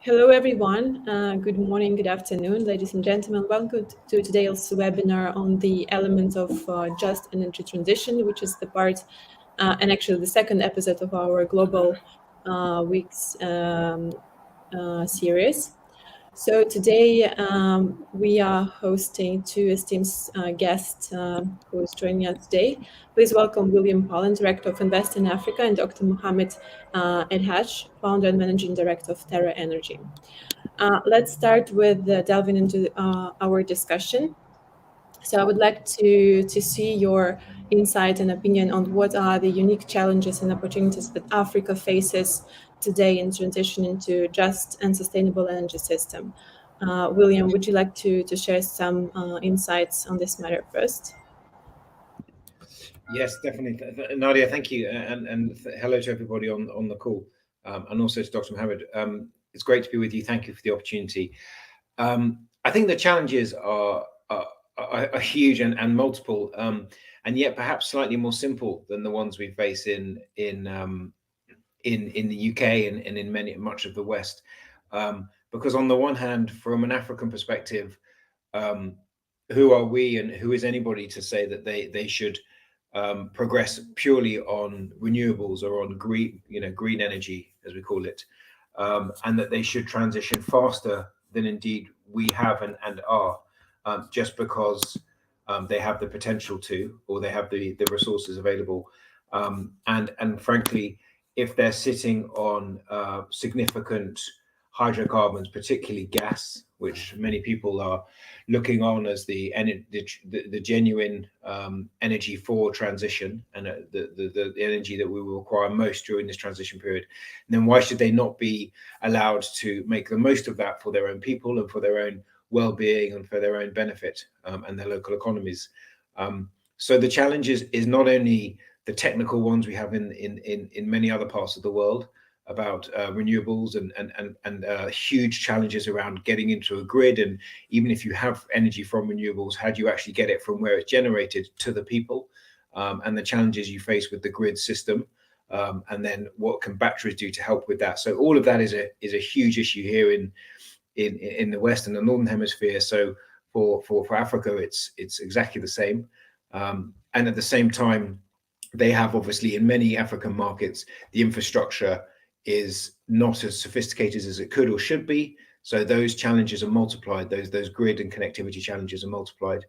Hello, everyone. Good morning, good afternoon, ladies and gentlemen. Welcome to today's webinar on the elements of just energy transition, which is the part and actually the second episode of our Global Weeks series. So today we are hosting two esteemed guests who is joining us today. Please welcome William Pollen, Director of Invest in Africa, and Dr. Mohamed Alhaj, Founder and Managing Director of Terra Energy. Let's start with delving into our discussion. So I would like to see your insight and opinion on what are the unique challenges and opportunities that Africa faces today in transition into just and sustainable energy system. William, would you like to share some insights on this matter first? Yes, definitely. Nadia, thank you. And hello to everybody on the call, and also to Dr. Mohamed. It's great to be with you. Thank you for the opportunity. I think the challenges are huge and multiple, and yet perhaps slightly more simple than the ones we face in the UK and in much of the West. Because on the one hand, from an African perspective, who are we and who is anybody to say that they should progress purely on renewables or on green energy, as we call it, and that they should transition faster than indeed we have and are, just because they have the potential to, or they have the resources available, and frankly, if they're sitting on significant hydrocarbons, particularly gas, which many people are looking on as the genuine energy for transition and the energy that we will require most during this transition period, then why should they not be allowed to make the most of that for their own people and for their own well-being and for their own benefit and their local economies? So the challenge is not only the technical ones we have in many other parts of the world about renewables and huge challenges around getting into a grid, and even if you have energy from renewables, how do you actually get it from where it's generated to the people, and the challenges you face with the grid system, and then what can batteries do to help with that? So all of that is a huge issue here in the West and the Northern Hemisphere. So for Africa, it's exactly the same, and at the same time, they have obviously in many African markets the infrastructure is not as sophisticated as it could or should be. So those challenges are multiplied. Those grid and connectivity challenges are multiplied.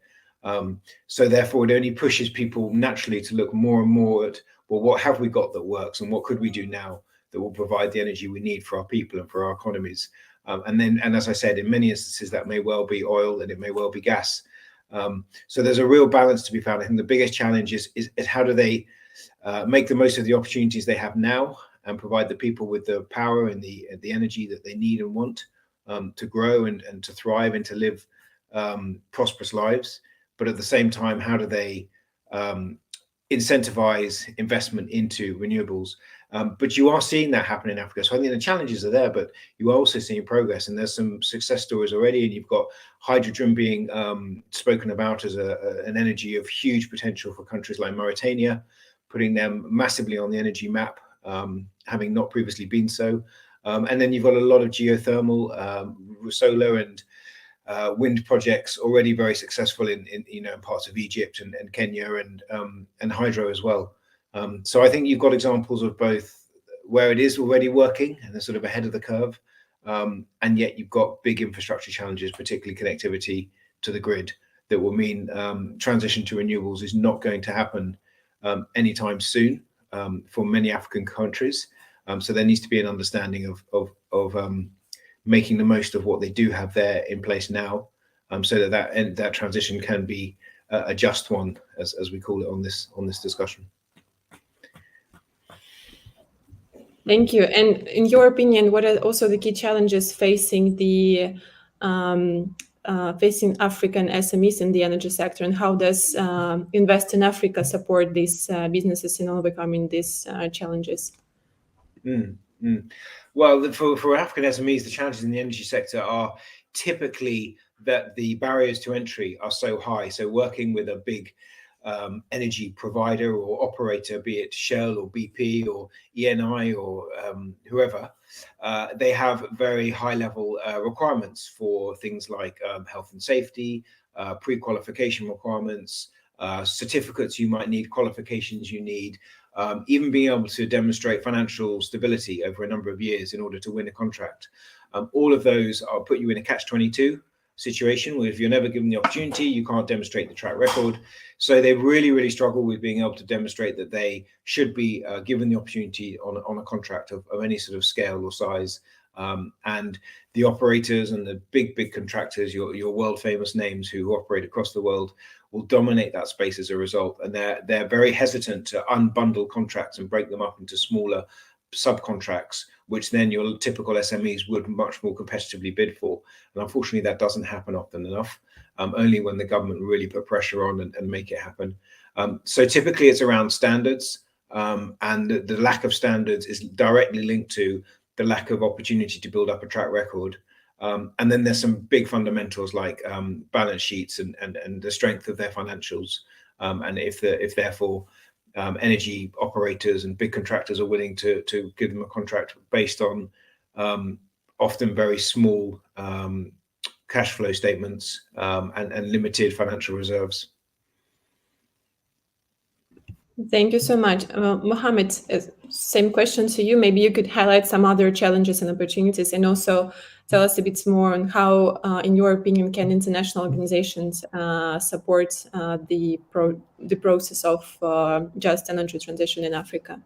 So therefore, it only pushes people naturally to look more and more at, well, what have we got that works, and what could we do now that will provide the energy we need for our people and for our economies? And as I said, in many instances, that may well be oil and it may well be gas. So there's a real balance to be found. I think the biggest challenge is how do they make the most of the opportunities they have now and provide the people with the power and the energy that they need and want to grow and to thrive and to live prosperous lives. But at the same time, how do they incentivize investment into renewables? But you are seeing that happen in Africa. So I think the challenges are there, but you are also seeing progress, and there's some success stories already. And you've got hydrogen being spoken about as an energy of huge potential for countries like Mauritania, putting them massively on the energy map, having not previously been so. And then you've got a lot of geothermal, solar and wind projects already very successful in parts of Egypt and Kenya, and hydro as well. So I think you've got examples of both where it is already working and they're sort of ahead of the curve, and yet you've got big infrastructure challenges, particularly connectivity to the grid, that will mean transition to renewables is not going to happen anytime soon for many African countries. So there needs to be an understanding of making the most of what they do have there in place now, so that transition can be a just one, as we call it on this discussion. Thank you. And in your opinion, what are also the key challenges facing the facing African SMEs in the energy sector, and how does Invest in Africa support these businesses in overcoming these challenges? Well, for African SMEs, the challenges in the energy sector are typically that the barriers to entry are so high. So working with a big energy provider or operator, be it Shell or BP or ENI or whoever, they have very high level requirements for things like health and safety, pre-qualification requirements, certificates you might need, qualifications you need, even being able to demonstrate financial stability over a number of years in order to win a contract. All of those are put you in a catch-22 situation where if you're never given the opportunity, you can't demonstrate the track record. So they really struggle with being able to demonstrate that they should be given the opportunity on a contract of any sort of scale or size. And the operators and the big contractors, your world famous names who operate across the world, will dominate that space as a result. And they're very hesitant to unbundle contracts and break them up into smaller subcontracts, which then your typical SMEs would much more competitively bid for. And unfortunately, that doesn't happen often enough, only when the government really put pressure on and make it happen. So typically it's around standards, and the lack of standards is directly linked to the lack of opportunity to build up a track record. And then there's some big fundamentals like balance sheets and the strength of their financials. And if therefore energy operators and big contractors are willing to give them a contract based on often very small cash flow statements and limited financial reserves. Thank you so much. Mohamed, same question to you. Maybe you could highlight some other challenges and opportunities, and also tell us a bit more on how, in your opinion, can international organizations support the process of just energy transition in Africa?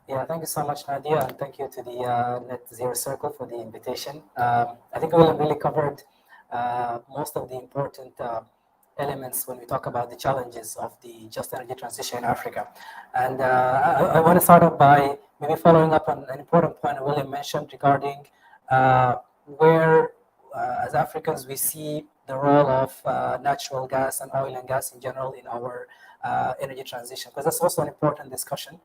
Yeah, thank you so much, Nadia, and thank you to the Net Zero Circle for the invitation. I think we really covered most of the important elements when we talk about the challenges of the just energy transition in Africa. And I want to start off by maybe following up on an important point William mentioned regarding where, as Africans, we see the role of natural gas and oil and gas in general in our energy transition, because that's also an important discussion.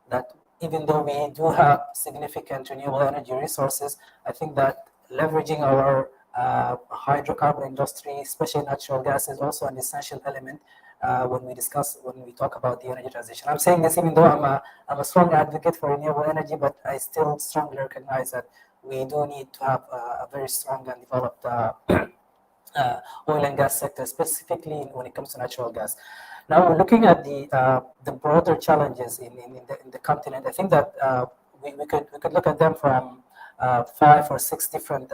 That even though we do have significant renewable energy resources, I think that leveraging our hydrocarbon industry, especially natural gas, is also an essential element when we talk about the energy transition. I'm saying this even though I'm a strong advocate for renewable energy, but I still strongly recognize that we do need to have a very strong and developed oil and gas sector, specifically when it comes to natural gas. Now, we're looking at the broader challenges in the continent. I think that we could look at them from 5 or 6 different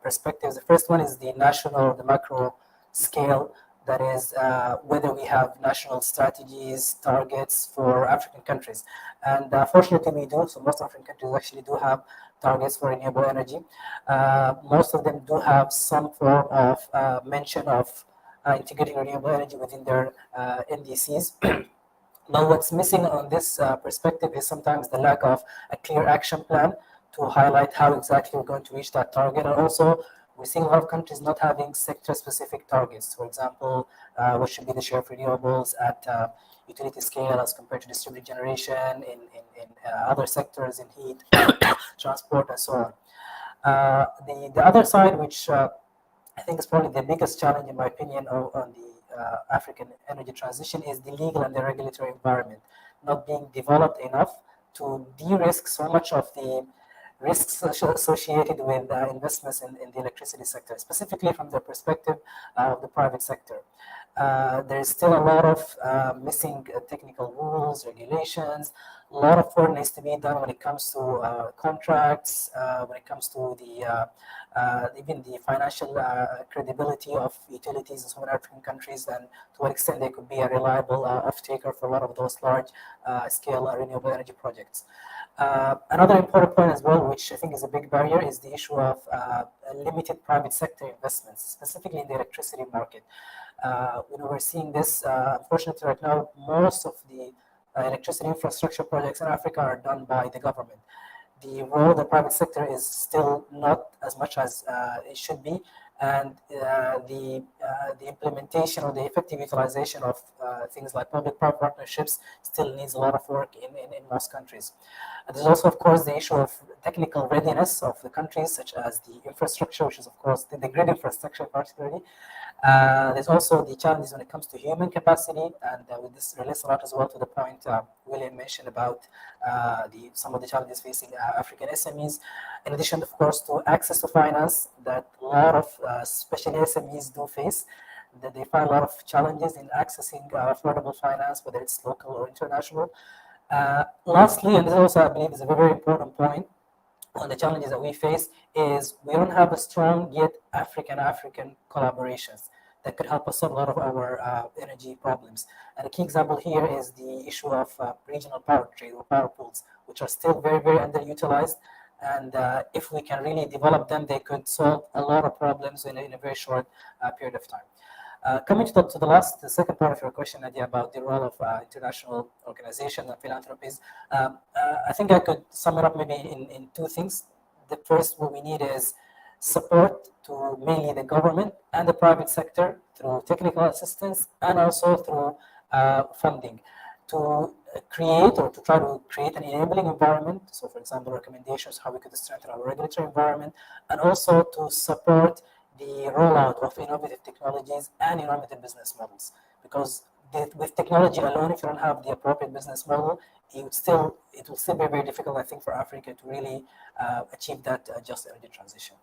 perspectives. The first one is the national, the macro scale. That is whether we have national strategies, targets for African countries. And fortunately, we do. So most African countries actually do have targets for renewable energy. Most of them do have some form of mention of integrating renewable energy within their NDCs. Now, what's missing on this perspective is sometimes the lack of a clear action plan to highlight how exactly we're going to reach that target. And also, we're seeing a lot of countries not having sector-specific targets. For example, what should be the share of renewables at utility scale as compared to distributed generation in other sectors, in heat, transport, and so on. The other side, which I think is probably the biggest challenge, in my opinion, on the African energy transition, is the legal and the regulatory environment not being developed enough to de-risk so much of the risks associated with investments in the electricity sector, specifically from the perspective of the private sector. There is still a lot of missing technical rules, regulations. A lot of work needs to be done when it comes to contracts, when it comes to even the financial credibility of utilities in some African countries, and to what extent they could be a reliable off-taker for a lot of those large-scale renewable energy projects. Another important point as well, which I think is a big barrier, is the issue of limited private sector investments, specifically in the electricity market. We're seeing this, unfortunately, right now. Most of the electricity infrastructure projects in Africa are done by the government. The role of the private sector is still not as much as it should be, and the implementation or the effective utilization of things like public-private partnerships still needs a lot of work in most countries. There's also, of course, the issue of technical readiness of the countries, such as the infrastructure, which is, of course, the grid infrastructure particularly, There's also the challenges when it comes to human capacity, and with this relates a lot as well to the point William mentioned about some of the challenges facing African SMEs. In addition, of course, to access to finance that a lot of especially SMEs do face, that they find a lot of challenges in accessing affordable finance, whether it's local or international. Lastly, and this also I believe is a very important point, on the challenges that we face is we don't have a strong yet African collaborations that could help us solve a lot of our energy problems. And a key example here is the issue of regional power trade or power pools, which are still very underutilized. And if we can really develop them, they could solve a lot of problems in a very short period of time. Coming to the second part of your question, Nadia, about the role of international organizations and philanthropies, I think I could sum it up maybe in two things. The first, what we need is support to mainly the government and the private sector through technical assistance and also through funding to create or to try to create an enabling environment. So, for example, recommendations how we could strengthen our regulatory environment, and also to support the rollout of innovative technologies and innovative business models. Because with technology alone, if you don't have the appropriate business model, it will still be very difficult, I think, for Africa to really achieve that just energy transition.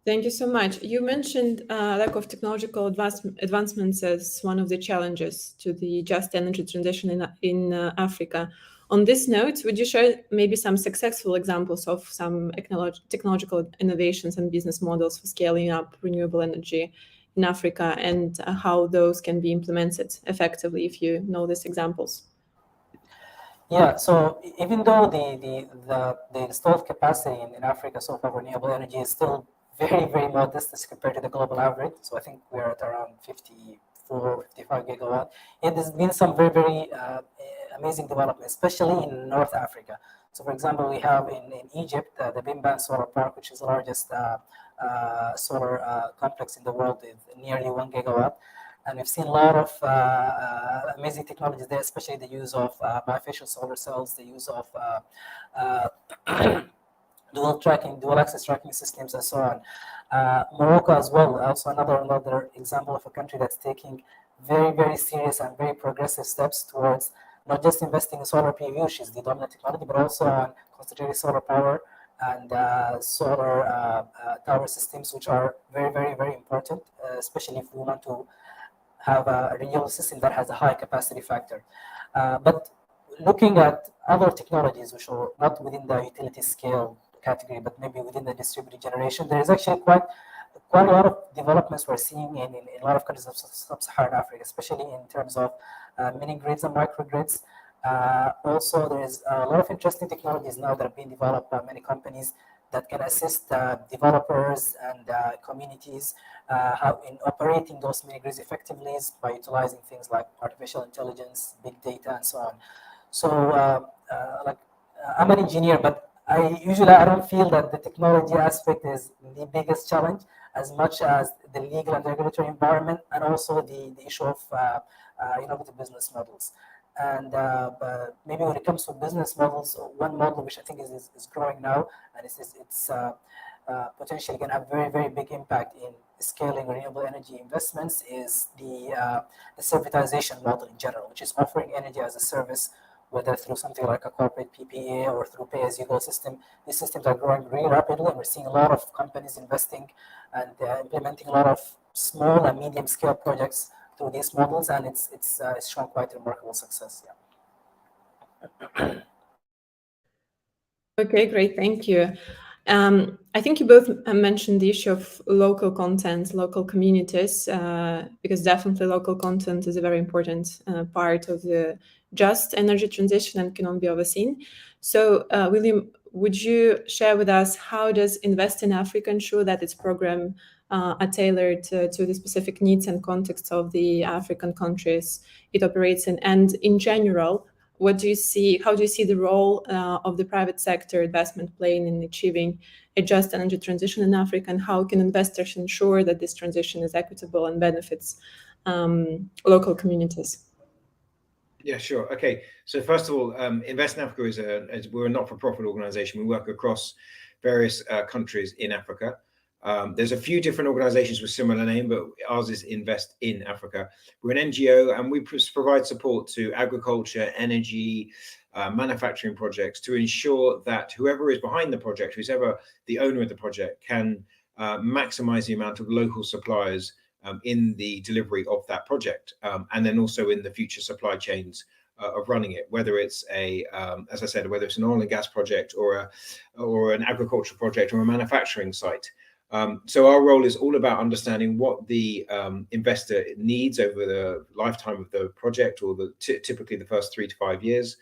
Thank you so much. You mentioned lack of technological advancements as one of the challenges to the just energy transition in Africa. On this note, would you share maybe some successful examples of some technological innovations and business models for scaling up renewable energy in Africa, and how those can be implemented effectively, if you know these examples? Yeah, so even though the installed capacity in Africa so far renewable energy is still very modest as compared to the global average. So I think we're at around 54, 55 gigawatt. It has been some very amazing development, especially in North Africa. So for example, we have in Egypt, the Bimban Solar Park, which is the largest solar complex in the world with nearly 1 gigawatt. And we've seen a lot of amazing technologies there, especially the use of bifacial solar cells, the use of dual access tracking systems, and so on. Morocco as well, also another example of a country that's taking very serious and very progressive steps towards not just investing in solar PV, which is the dominant technology, but also on concentrated solar power and solar tower systems, which are very important, especially if we want to have a renewable system that has a high capacity factor. But looking at other technologies which are not within the utility scale category, but maybe within the distributed generation, there is actually quite a lot of developments we're seeing in a lot of countries of sub-Saharan Africa, especially in terms of mini grids and microgrids. Also, there is a lot of interesting technologies now that are being developed by many companies that can assist developers and communities in operating those mini grids effectively by utilizing things like artificial intelligence, big data, and so on. So, I'm an engineer, but I don't feel that the technology aspect is the biggest challenge as much as the legal and regulatory environment, and also the issue of innovative business models. And maybe when it comes to business models, one model which I think is growing now, and it's potentially going to have very big impact in scaling renewable energy investments, is the servitization model in general, which is offering energy as a service, whether through something like a corporate PPA or through pay-as-you-go system. These systems are growing really rapidly, and we're seeing a lot of companies investing and implementing a lot of small and medium-scale projects through these models, and it's shown quite remarkable success. Yeah. Okay, great, thank you. I think you both mentioned the issue of local content, local communities, because definitely local content is a very important part of the just energy transition and cannot be overseen. So, William, would you share with us how does Invest in Africa ensure that its program are tailored to the specific needs and contexts of the African countries it operates in? And in general, how do you see the role of the private sector investment playing in achieving a just energy transition in Africa, and how can investors ensure that this transition is equitable and benefits local communities? Yeah, sure. Okay. So first of all, Invest in Africa we're a not-for-profit organization. We work across various countries in Africa. There's a few different organizations with similar name, but ours is Invest in Africa. We're an NGO, and we provide support to agriculture, energy, manufacturing projects to ensure that whoever is behind the project, who's ever the owner of the project, can maximize the amount of local suppliers in the delivery of that project, and then also in the future supply chains of running it, whether it's as I said, whether it's an oil and gas project or an agricultural project or a manufacturing site. So our role is all about understanding what the investor needs over the lifetime of the project, or typically the first 3 to 5 years,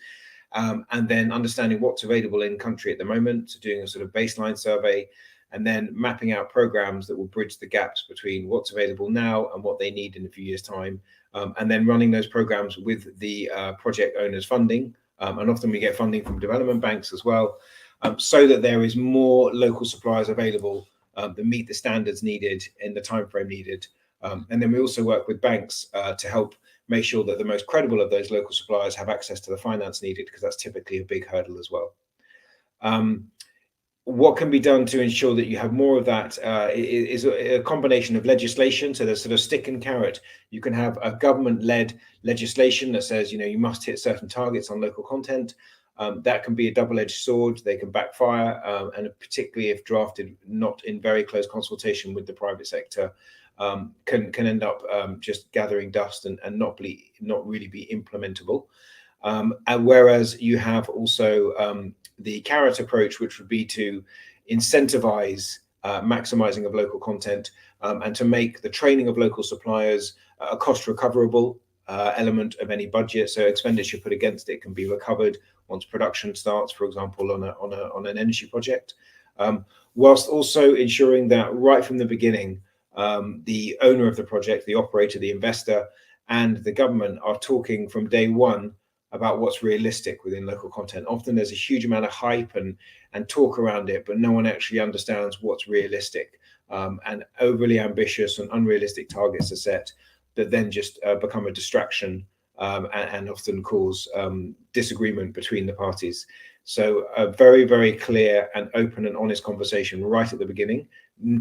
and then understanding what's available in country at the moment, so doing a sort of baseline survey, and then mapping out programs that will bridge the gaps between what's available now and what they need in a few years' time, and then running those programs with the project owners' funding, and often we get funding from development banks as well, so that there is more local suppliers available that meet the standards needed in the time frame needed. And then we also work with banks to help make sure that the most credible of those local suppliers have access to the finance needed, because that's typically a big hurdle as well. What can be done to ensure that you have more of that is a combination of legislation. So there's sort of stick and carrot. You can have a government-led legislation that says, you must hit certain targets on local content. That can be a double-edged sword. They can backfire, and particularly if drafted not in very close consultation with the private sector, can end up just gathering dust and not really be implementable. And whereas you have also the carrot approach, which would be to incentivize maximizing of local content, and to make the training of local suppliers a cost recoverable element of any budget. So expenditure put against it can be recovered once production starts, for example, on an energy project, whilst also ensuring that right from the beginning, the owner of the project, the operator, the investor, and the government are talking from day one about what's realistic within local content. Often there's a huge amount of hype and talk around it, but no one actually understands what's realistic, and overly ambitious and unrealistic targets are set that then just become a distraction, and often cause disagreement between the parties. So a very, very clear and open and honest conversation right at the beginning.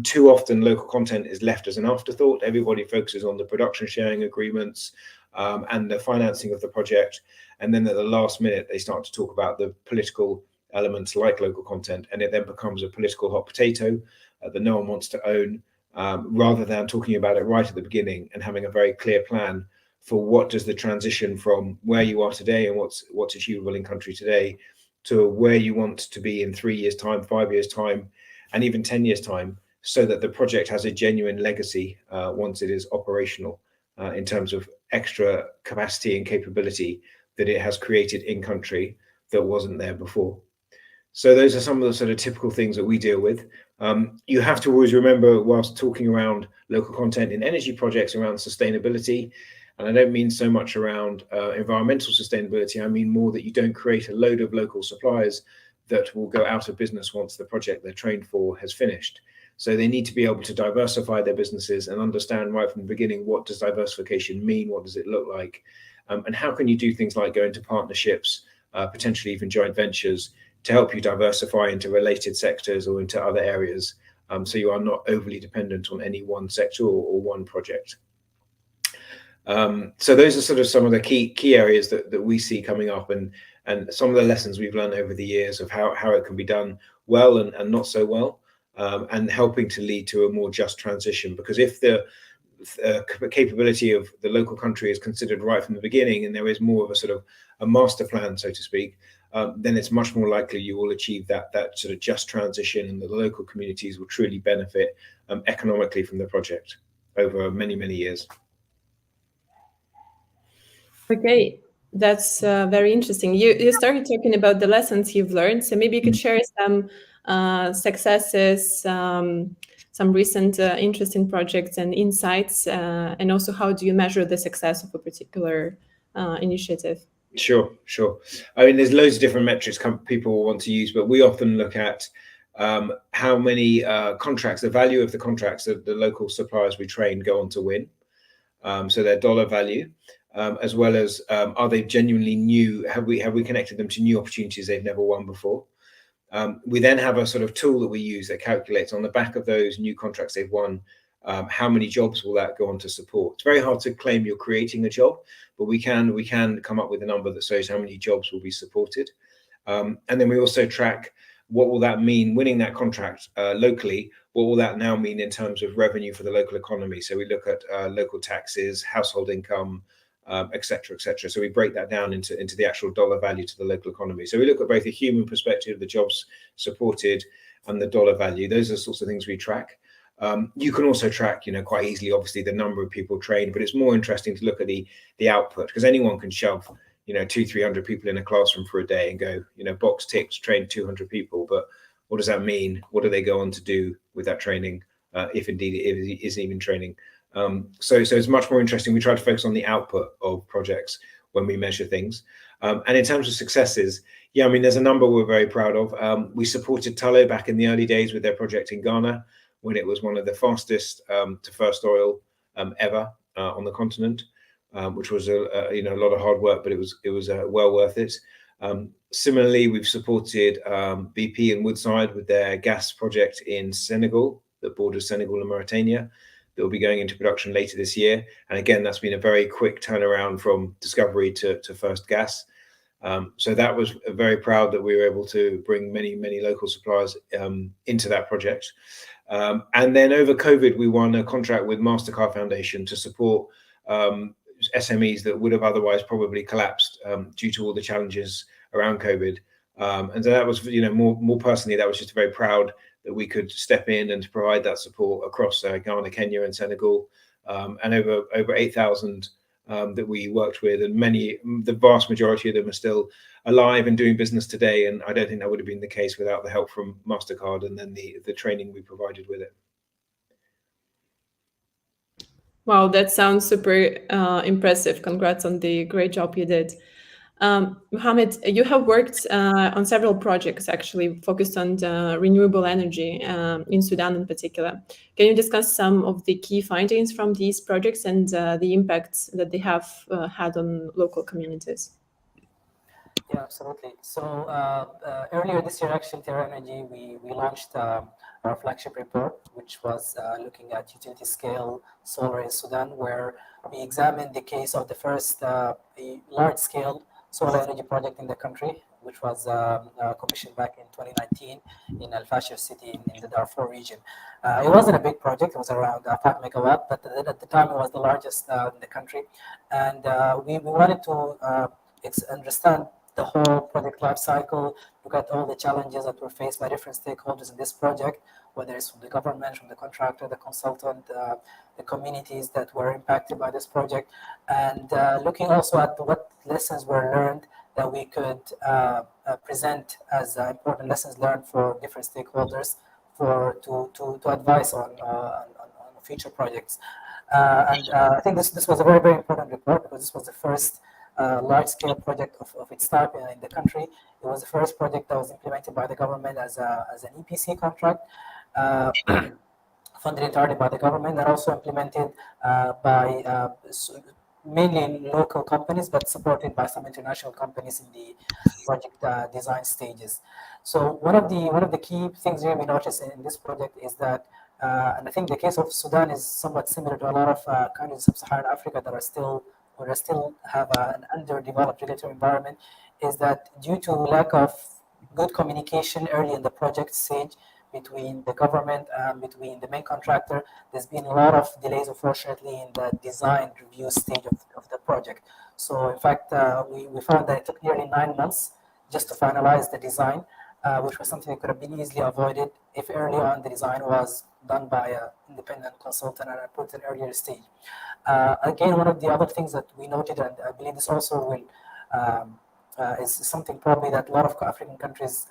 Too often local content is left as an afterthought. Everybody focuses on the production sharing agreements and the financing of the project. And then at the last minute, they start to talk about the political elements like local content. And it then becomes a political hot potato that no one wants to own, rather than talking about it right at the beginning and having a very clear plan for what does the transition from where you are today and what's achievable in country today to where you want to be in 3 years' time, 5 years' time, and even 10 years' time, so that the project has a genuine legacy once it is operational, in terms of extra capacity and capability that it has created in country that wasn't there before. So those are some of the sort of typical things that we deal with. You have to always remember, whilst talking around local content in energy projects, around sustainability, and I don't mean so much around environmental sustainability, I mean more that you don't create a load of local suppliers that will go out of business once the project they're trained for has finished. So they need to be able to diversify their businesses and understand right from the beginning, what does diversification mean? What does it look like? And how can you do things like go into partnerships, potentially even joint ventures, to help you diversify into related sectors or into other areas, so you are not overly dependent on any one sector or one project. So those are sort of some of the key areas that we see coming up, and some of the lessons we've learned over the years of how it can be done well and not so well, and helping to lead to a more just transition. Because if the capability of the local country is considered right from the beginning, and there is more of a sort of a master plan, so to speak, then it's much more likely you will achieve that sort of just transition, and the local communities will truly benefit economically from the project over many, many years. Okay, that's very interesting. You started talking about the lessons you've learned, so maybe you could share some successes, some recent interesting projects and insights, and also how do you measure the success of a particular initiative? Sure. I mean, there's loads of different metrics people want to use, but we often look at how many contracts, the value of the contracts that the local suppliers we train go on to win. So their dollar value, as well as are they genuinely new? Have we connected them to new opportunities they've never won before? We then have a sort of tool that we use that calculates on the back of those new contracts they've won, how many jobs will that go on to support. It's very hard to claim you're creating a job, but we can come up with a number that shows how many jobs will be supported. And then we also track what will that mean, winning that contract locally, what will that now mean in terms of revenue for the local economy? So we look at local taxes, household income, et cetera, et cetera. So we break that down into the actual dollar value to the local economy. So we look at both the human perspective, the jobs supported, and the dollar value. Those are the sorts of things we track. You can also track, quite easily, obviously, the number of people trained, but it's more interesting to look at the output, because anyone can shove 200-300 people in a classroom for a day and go, box ticked, trained 200 people. But what does that mean? What do they go on to do with that training, if indeed it isn't even training? So it's much more interesting. We try to focus on the output of projects when we measure things. And in terms of successes, there's a number we're very proud of. We supported Tullow back in the early days with their project in Ghana, when it was one of the fastest to first oil ever on the continent. Which was a lot of hard work, but it was well worth it. Similarly, we've supported BP and Woodside with their gas project in Senegal that borders Senegal and Mauritania. That will be going into production later this year. And again, that's been a very quick turnaround from discovery to first gas. So that was very proud that we were able to bring many local suppliers into that project. And then over COVID, we won a contract with MasterCard Foundation to support SMEs that would have otherwise probably collapsed due to all the challenges around COVID. And so that was, more personally, that was just very proud that we could step in and provide that support across Ghana, Kenya, and Senegal, and over 8,000 that we worked with, and the vast majority of them are still alive and doing business today. And I don't think that would have been the case without the help from MasterCard and then the training we provided with it. Wow, that sounds super impressive. Congrats on the great job you did. Mohamed, you have worked on several projects actually focused on renewable energy in Sudan in particular. Can you discuss some of the key findings from these projects and the impacts that they have had on local communities? Yeah, absolutely. So earlier this year, actually, Terra Energy, we launched our flagship report, which was looking at utility scale solar in Sudan, where we examined the case of the first large scale solar energy project in the country, which was commissioned back in 2019 in Alhaj city in the Darfur region. It wasn't a big project, it was around 5 megawatt, but at the time it was the largest in the country. And we wanted to understand the whole project life cycle, look at all the challenges that were faced by different stakeholders in this project, whether it's from the government, from the contractor, the consultant, the communities that were impacted by this project, and looking also at what lessons were learned that we could present as important lessons learned for different stakeholders to advise on future projects. And I think this was a very important report, because this was the first large-scale project of its type in the country. It was the first project that was implemented by the government as an EPC contract, funded entirely by the government, and also implemented by mainly local companies, but supported by some international companies in the project design stages. So one of the key things here we noticed in this project is that, and I think the case of Sudan is somewhat similar to a lot of countries of Sub-Saharan Africa that still have an underdeveloped regulatory environment, is that due to lack of good communication early in the project stage between the government and between the main contractor, there's been a lot of delays, unfortunately, in the design review stage of the project. So in fact, we found that it took nearly 9 months just to finalize the design, which was something that could have been easily avoided if early on the design was done by an independent consultant and put at an earlier stage. Again, one of the other things that we noted, and I believe this also will is something probably that a lot of African countries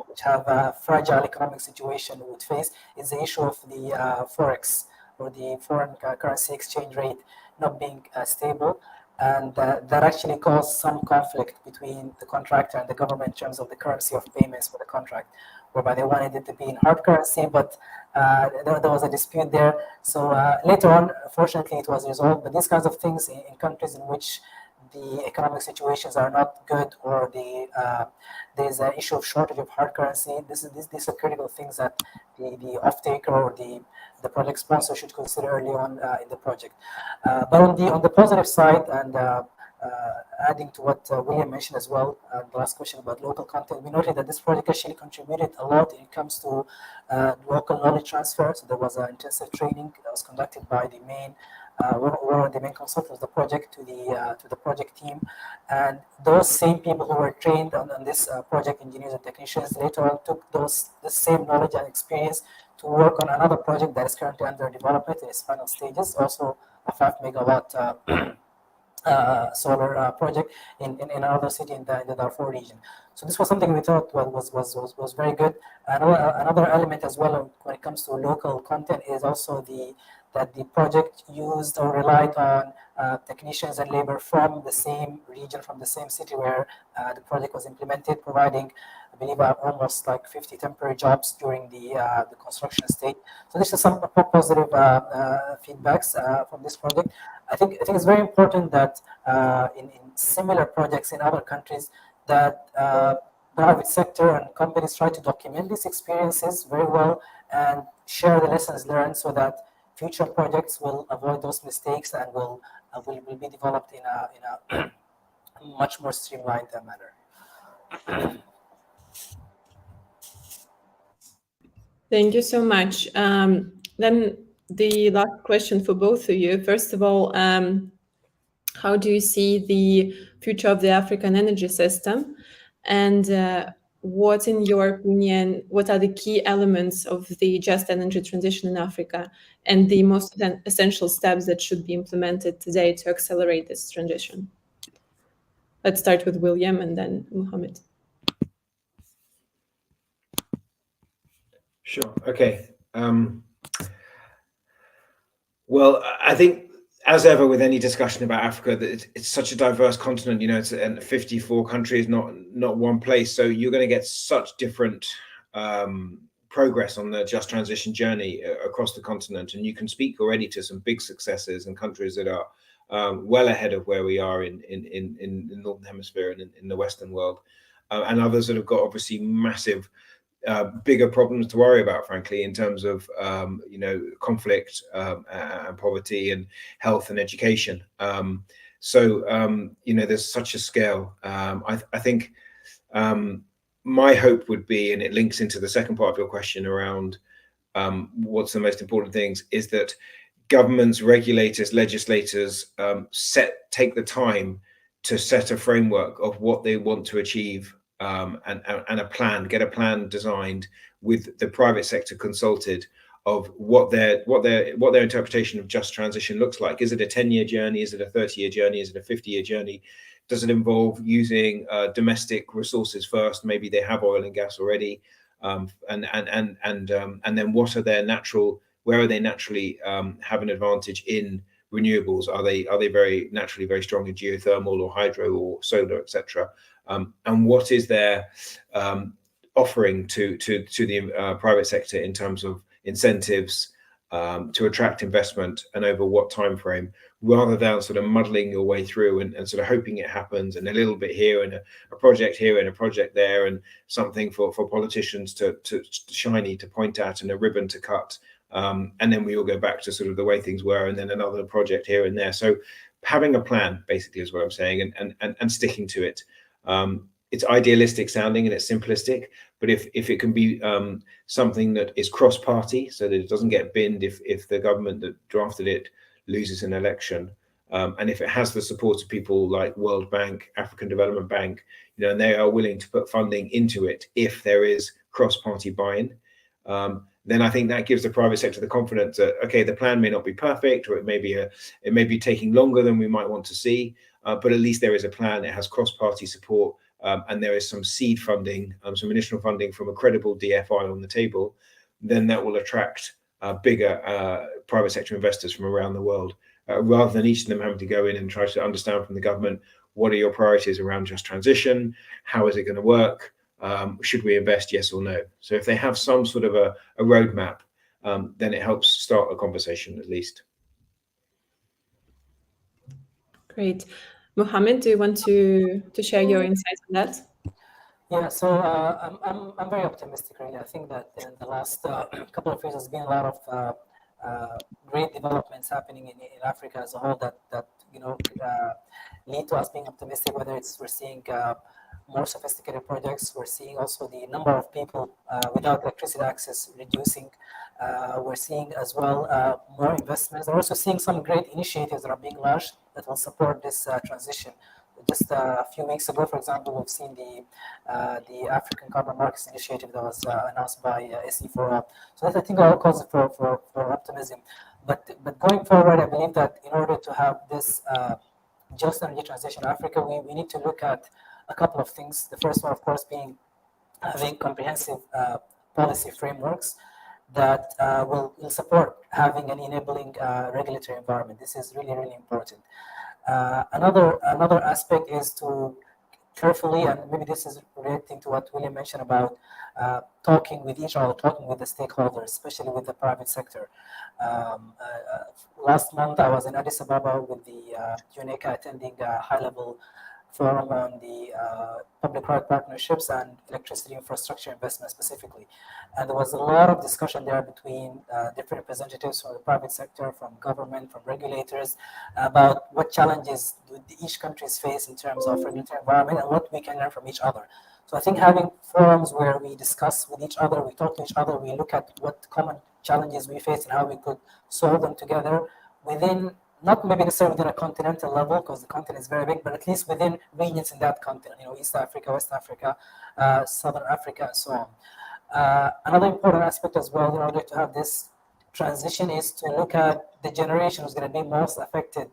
which have a fragile economic situation would face, is the issue of the forex, or the foreign currency exchange rate not being stable. And that actually caused some conflict between the contractor and the government in terms of the currency of payments for the contract, whereby they wanted it to be in hard currency, but there was a dispute there. So later on, fortunately, it was resolved. But these kinds of things in countries in which the economic situations are not good, or there's an issue of shortage of hard currency. These are critical things that the off-taker or the project sponsor should consider early on in the project. But on the positive side, and adding to what William mentioned as well, the last question about local content, we noted that this project actually contributed a lot when it comes to local knowledge transfer. So there was an intensive training that was conducted by the main one of the main consultants of the project to the project team, and those same people who were trained on this project, engineers and technicians, later on took the same knowledge and experience to work on another project that is currently under development in its final stages, also a 5 megawatt solar project in another city in the Darfur region. So this was something we thought was very good. Another element as well when it comes to local content is also that the project used or relied on technicians and labor from the same region, from the same city where the project was implemented, providing, I believe, almost like 50 temporary jobs during the construction stage. So this is some positive feedbacks from this project. I think it's very important that in similar projects in other countries, that private sector and companies try to document these experiences very well and share the lessons learned, so that future projects will avoid those mistakes and will be developed in a much more streamlined manner. Thank you so much. Then the last question for both of you. First of all, how do you see the future of the African energy system? And what, in your opinion, what are the key elements of the just energy transition in Africa, and the most essential steps that should be implemented today to accelerate this transition? Let's start with William and then Mohamed. Sure. Okay. Well, I think, as ever with any discussion about Africa, that it's such a diverse continent. You know, it's 54 countries, not one place. So you're going to get such different progress on the just transition journey across the continent. And you can speak already to some big successes and countries that are well ahead of where we are in the Northern Hemisphere and in the Western world, and others that have got obviously massive bigger problems to worry about, frankly, in terms of conflict and poverty and health and education. There's such a scale. I think my hope would be, and it links into the second part of your question around what's the most important things, is that governments, regulators, legislators take the time to set a framework of what they want to achieve, and get a plan designed with the private sector consulted, of what their interpretation of just transition looks like. Is it a 10-year journey? Is it a 30-year journey? Is it a 50-year journey? Does it involve using domestic resources first? Maybe they have oil and gas already, and then what are their where are they naturally have an advantage in renewables? Are they very naturally very strong in geothermal or hydro or solar, etc.? And what is their offering to the private sector in terms of incentives to attract investment, and over what time frame, rather than sort of muddling your way through and sort of hoping it happens, and a little bit here and a project here and a project there, and something for politicians to shiny to point at and a ribbon to cut, and then we all go back to sort of the way things were, and then another project here and there. So having a plan basically is what I'm saying, and sticking to it. It's idealistic sounding and it's simplistic, but if it can be something that is cross-party, so that it doesn't get binned if the government that drafted it loses an election, and if it has the support of people like World Bank, African Development Bank, and they are willing to put funding into it, if there is cross-party buy-in, then I think that gives the private sector the confidence that, okay, the plan may not be perfect, or it may be taking longer than we might want to see, but at least there is a plan. It has cross-party support, and there is some seed funding, some initial funding from a credible DFI on the table. Then that will attract bigger private sector investors from around the world, rather than each of them having to go in and try to understand from the government, what are your priorities around just transition? How is it going to work? Should we invest, yes or no? So if they have some sort of a roadmap, then it helps start a conversation at least. Great. Mohamed, do you want to share your insights on that? Yeah, so I'm very optimistic, really. I think that in the last couple of years, there's been a lot of great developments happening in Africa as a whole that lead to us being optimistic. Whether it's we're seeing more sophisticated projects, we're seeing also the number of people without electricity access reducing. We're seeing as well more investments. We're also seeing some great initiatives that are being launched that will support this transition. Just a few weeks ago, for example, we've seen the African Carbon Markets Initiative that was announced by SE4. So that I think all cause for optimism. But going forward, I believe that in order to have this just energy transition in Africa, we need to look at a couple of things. The first one, of course, being having comprehensive policy frameworks that will support having an enabling regulatory environment. This is really, really important. Another aspect is to carefully, and maybe this is relating to what William mentioned about talking with each other, talking with the stakeholders, especially with the private sector. Last month, I was in Addis Ababa with the UNECA attending a high-level forum on the public-private partnerships and electricity infrastructure investment specifically. And there was a lot of discussion there between different representatives from the private sector, from government, from regulators, about what challenges do each countries face in terms of regulatory environment and what we can learn from each other. So I think having forums where we discuss with each other, we talk to each other, we look at what common challenges we face and how we could solve them together within, not maybe necessarily within a continental level, because the continent is very big, but at least within regions in that continent, East Africa, West Africa, Southern Africa, and so on. Another important aspect as well in order to have this transition is to look at the generation who's going to be most affected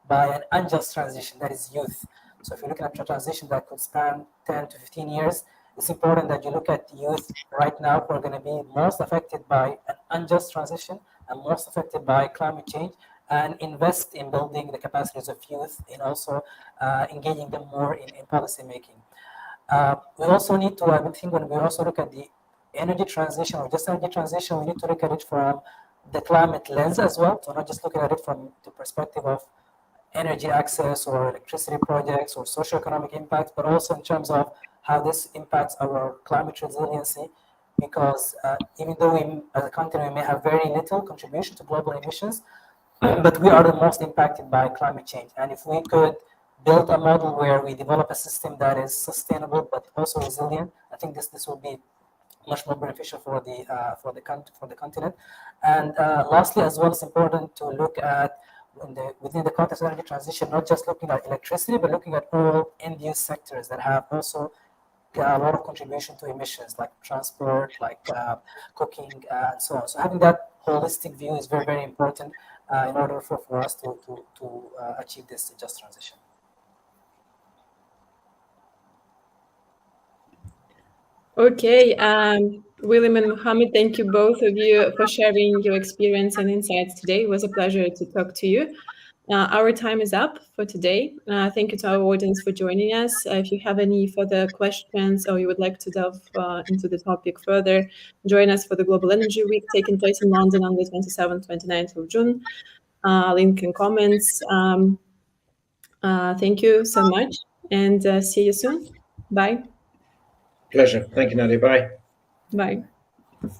by an unjust transition, that is youth. So if you're looking at a transition that could span 10 to 15 years, it's important that you look at youth right now who are going to be most affected by an unjust transition and most affected by climate change, and invest in building the capacities of youth and also engaging them more in policy making. We also need to, I think when we also look at the energy transition or just energy transition, we need to look at it from the climate lens as well. So not just looking at it from the perspective of energy access or electricity projects or socioeconomic impacts, but also in terms of how this impacts our climate resiliency. Because even though we, as a continent, we may have very little contribution to global emissions, but we are the most impacted by climate change. And if we could build a model where we develop a system that is sustainable but also resilient, I think this will be much more beneficial for the continent. And lastly, as well, it's important to look at within the context of energy transition, not just looking at electricity, but looking at all end-use sectors that have also a lot of contribution to emissions, like transport, like cooking, and so on. So having that holistic view is very, very important in order for us to achieve this just transition. Okay, William and Mohamed, thank you both of you for sharing your experience and insights today. It was a pleasure to talk to you. Our time is up for today. Thank you to our audience for joining us. If you have any further questions or you would like to delve into the topic further, join us for the Global Energy Week taking place in London on the 27th, 29th of June. Link in comments. Thank you so much and see you soon. Bye. Pleasure. Thank you, Nadia. Bye. Bye.